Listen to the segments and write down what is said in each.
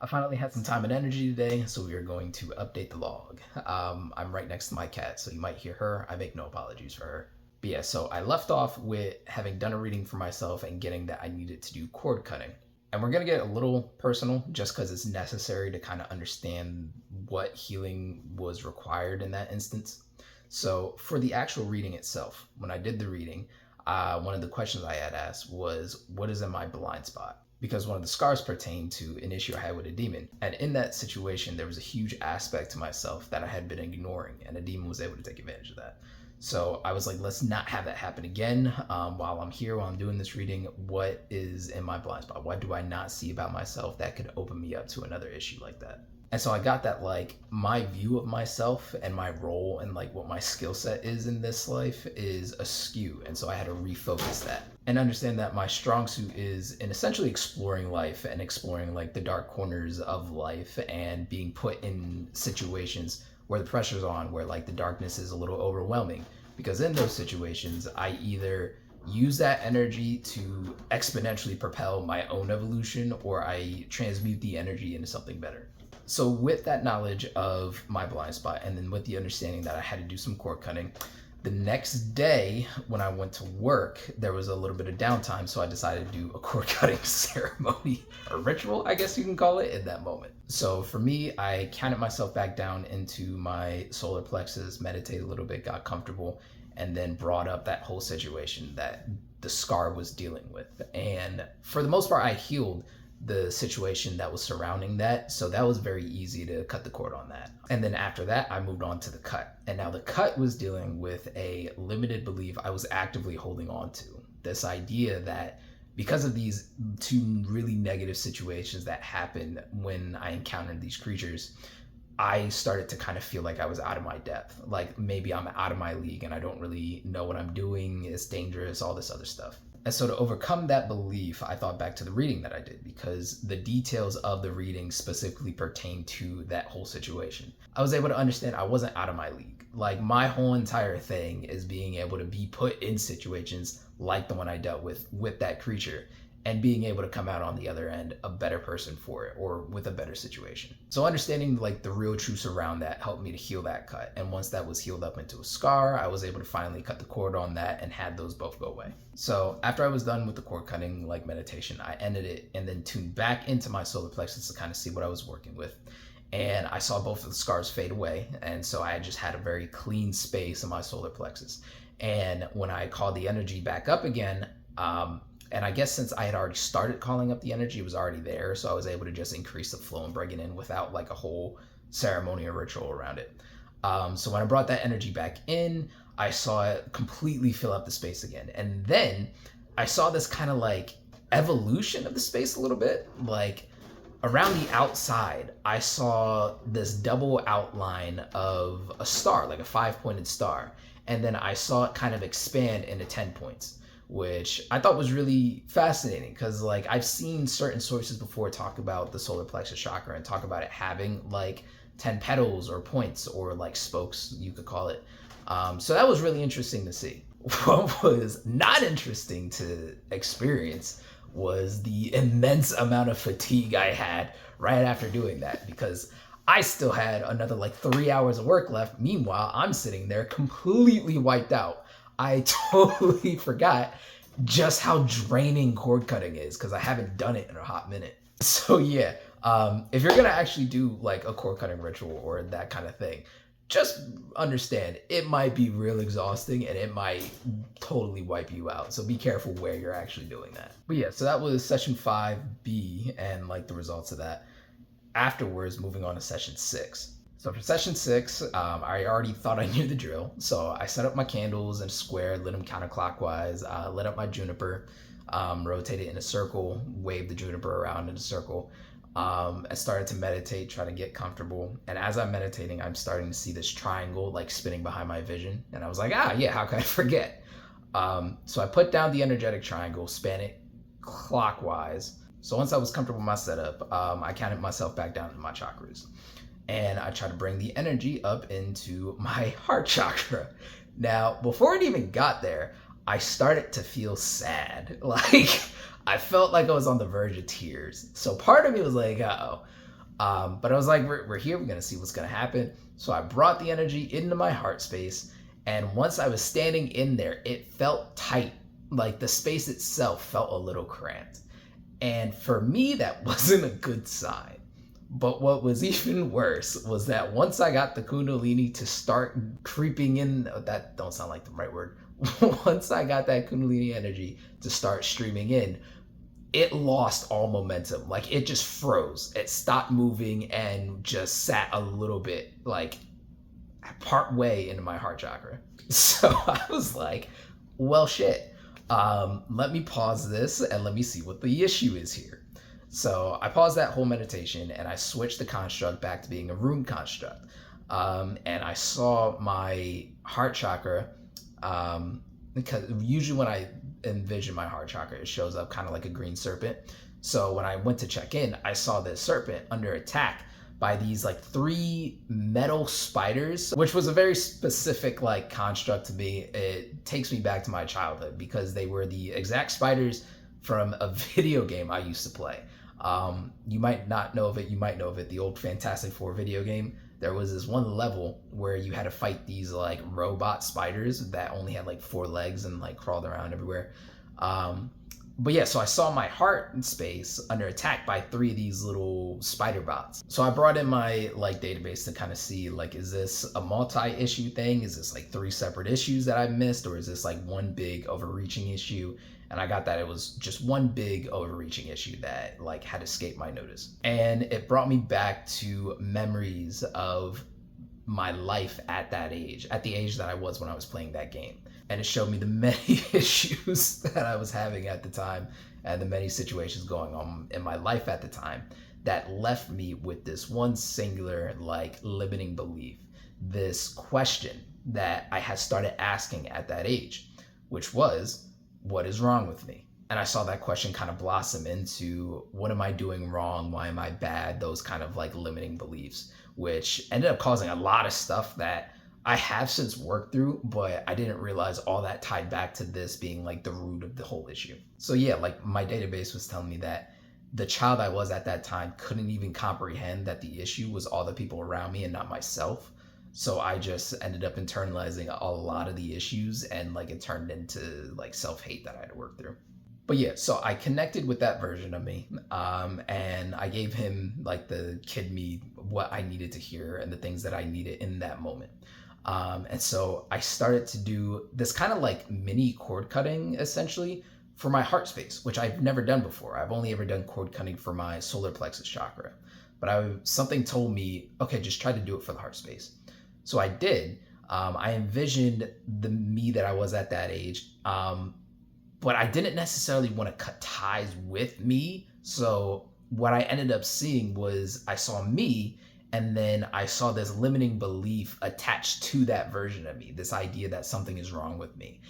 I finally had some time and energy today, so we are going to update the log. I'm right next to my cat, so you might hear her. I make no apologies for her. But yeah, so I left off with having done a reading for myself and getting that I needed to do cord cutting. And we're going to get a little personal just because it's necessary to kind of understand what healing was required in that instance. So for the actual reading itself, when I did the reading, one of the questions I had asked was, what is in my blind spot? Because one of the scars pertained to an issue I had with a demon. And in that situation, there was a huge aspect to myself that I had been ignoring, and a demon was able to take advantage of that. So I was like, let's not have that happen again. While I'm here, while I'm doing this reading, what is in my blind spot? What do I not see about myself that could open me up to another issue like that? And so I got that, like, my view of myself and my role and like what my skill set is in this life is askew. And so I had to refocus that and understand that my strong suit is in essentially exploring life and exploring like the dark corners of life and being put in situations where the pressure's on, where like the darkness is a little overwhelming. Because in those situations, I either use that energy to exponentially propel my own evolution, or I transmute the energy into something better. So with that knowledge of my blind spot, and then with the understanding that I had to do some cord cutting, the next day when I went to work, there was a little bit of downtime, so I decided to do a cord cutting ceremony, or ritual, I guess you can call it, in that moment. So for me, I counted myself back down into my solar plexus, meditated a little bit, got comfortable, and then brought up that whole situation that the scar was dealing with. And for the most part, I healed the situation that was surrounding that. So that was very easy to cut the cord on that. And then after that, I moved on to the cut. And now the cut was dealing with a limited belief I was actively holding on to. This idea that because of these two really negative situations that happened when I encountered these creatures, I started to kind of feel like I was out of my depth. Like maybe I'm out of my league and I don't really know what I'm doing. It's dangerous, all this other stuff. And so to overcome that belief, I thought back to the reading that I did, because the details of the reading specifically pertain to that whole situation. I was able to understand I wasn't out of my league. Like my whole entire thing is being able to be put in situations like the one I dealt with that creature, and being able to come out on the other end a better person for it, or with a better situation. So understanding like the real truths around that helped me to heal that cut. And once that was healed up into a scar, I was able to finally cut the cord on that and had those both go away. So after I was done with the cord cutting like meditation, I ended it and then tuned back into my solar plexus to kind of see what I was working with. And I saw both of the scars fade away. And so I just had a very clean space in my solar plexus. And when I called the energy back up again, and I guess since I had already started calling up the energy, it was already there. So I was able to just increase the flow and bring it in without like a whole ceremony or ritual around it. So when I brought that energy back in, I saw it completely fill up the space again. And then I saw this kind of like evolution of the space a little bit. Like around the outside, I saw this double outline of a star, like a 5-pointed star. And then I saw it kind of expand into 10 points. Which I thought was really fascinating, because like I've seen certain sources before talk about the solar plexus chakra and talk about it having like 10 petals or points or like spokes, you could call it. So that was really interesting to see. What was not interesting to experience was the immense amount of fatigue I had right after doing that, because I still had another like 3 hours of work left. Meanwhile, I'm sitting there completely wiped out. I totally forgot just how draining cord cutting is, because I haven't done it in a hot minute. So yeah, if you're gonna actually do like a cord cutting ritual or that kind of thing, just understand it might be real exhausting and it might totally wipe you out. So be careful where you're actually doing that. But yeah, so that was session 5B and like the results of that. Afterwards, moving on to session 6. So for session 6, I already thought I knew the drill. So I set up my candles in a square, lit them counterclockwise, lit up my juniper, rotated in a circle, waved the juniper around in a circle, and started to meditate, try to get comfortable. And as I'm meditating, I'm starting to see this triangle like spinning behind my vision. And I was like, yeah, how could I forget? So I put down the energetic triangle, span it clockwise. So once I was comfortable with my setup, I counted myself back down to my chakras. And I try to bring the energy up into my heart chakra. Now, before it even got there, I started to feel sad. Like, I felt like I was on the verge of tears. So part of me was like, uh-oh. But I was like, we're here, we're gonna see what's gonna happen. So I brought the energy into my heart space, and once I was standing in there, it felt tight. Like the space itself felt a little cramped. And for me, that wasn't a good sign. But what was even worse was that once I got the Kundalini to start creeping in, that don't sound like the right word. Once I got that Kundalini energy to start streaming in, it lost all momentum. Like it just froze. It stopped moving and just sat a little bit like part way into my heart chakra. So I was like, well, shit. Let me pause this and let me see what the issue is here. So I paused that whole meditation and I switched the construct back to being a rune construct. And I saw my heart chakra, because usually when I envision my heart chakra, it shows up kind of like a green serpent. So when I went to check in, I saw this serpent under attack by these like 3 metal spiders, which was a very specific like construct to me. It takes me back to my childhood because they were the exact spiders from a video game I used to play. You might not know of it, you might know of it, the old Fantastic Four video game. There was this one level where you had to fight these like robot spiders that only had like 4 legs and like crawled around everywhere. But yeah, so I saw my heart space under attack by 3 of these little spider bots. So I brought in my like database to kind of see like, is this a multi-issue thing? Is this like 3 separate issues that I missed? Or is this like one big overreaching issue? And I got that it was just one big overreaching issue that like had escaped my notice. And it brought me back to memories of my life at that age, at the age that I was when I was playing that game. And it showed me the many issues that I was having at the time and the many situations going on in my life at the time that left me with this one singular like limiting belief, this question that I had started asking at that age, which was, what is wrong with me? And I saw that question kind of blossom into, what am I doing wrong? Why am I bad? Those kind of like limiting beliefs, which ended up causing a lot of stuff that I have since worked through, but I didn't realize all that tied back to this being like the root of the whole issue. So yeah, like my database was telling me that the child I was at that time couldn't even comprehend that the issue was all the people around me and not myself. So I just ended up internalizing a lot of the issues and like it turned into like self-hate that I had to work through. But yeah, so I connected with that version of me, and I gave him like the kid me what I needed to hear and the things that I needed in that moment. And so I started to do this kind of like mini cord cutting essentially for my heart space, which I've never done before. I've only ever done cord cutting for my solar plexus chakra, but something told me, okay, just try to do it for the heart space. So I did. I envisioned the me that I was at that age, but I didn't necessarily want to cut ties with me. So what I ended up seeing was I saw me, and then I saw this limiting belief attached to that version of me, this idea that something is wrong with me.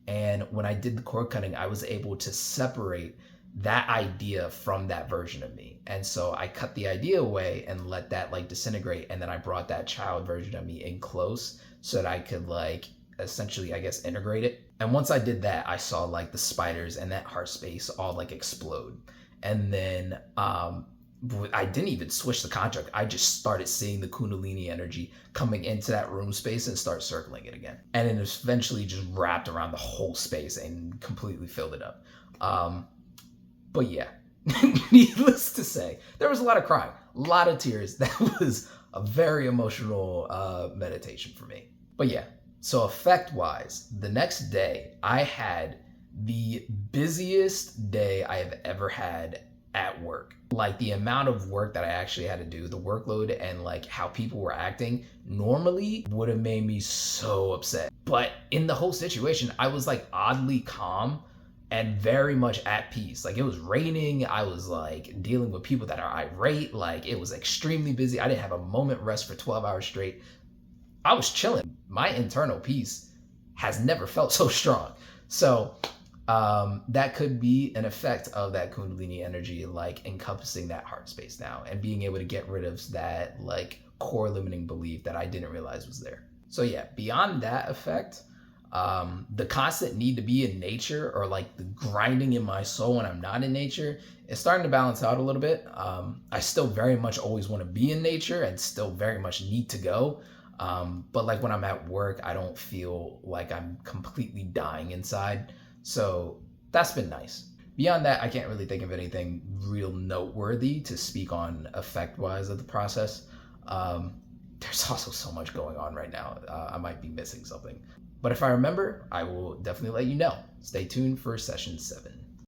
And when I did the cord cutting, I was able to separate that idea from that version of me. And so I cut the idea away and let that like disintegrate. And then I brought that child version of me in close so that I could like essentially, I guess, integrate it. And once I did that, I saw like the spiders and that heart space all like explode. And then I didn't even switch the construct. I just started seeing the Kundalini energy coming into that room space and start circling it again. And it eventually just wrapped around the whole space and completely filled it up. But yeah, needless to say, there was a lot of crying, a lot of tears. That was a very emotional meditation for me. But yeah, so effect-wise, the next day, I had the busiest day I have ever had at work. Like the amount of work that I actually had to do, the workload and like how people were acting normally would have made me so upset. But in the whole situation, I was like oddly calm and very much at peace. Like it was raining. I was like dealing with people that are irate. Like it was extremely busy. I didn't have a moment rest for 12 hours straight. I was chilling. My internal peace has never felt so strong. So that could be an effect of that Kundalini energy, like encompassing that heart space now and being able to get rid of that like core limiting belief that I didn't realize was there. So yeah, beyond that effect, The constant need to be in nature, or like the grinding in my soul when I'm not in nature, is starting to balance out a little bit. I still very much always want to be in nature and still very much need to go. But like when I'm at work, I don't feel like I'm completely dying inside. So that's been nice. Beyond that, I can't really think of anything real noteworthy to speak on effect wise of the process. Um, there's also so much going on right now. I might be missing something. But if I remember, I will definitely let you know. Stay tuned for session 7.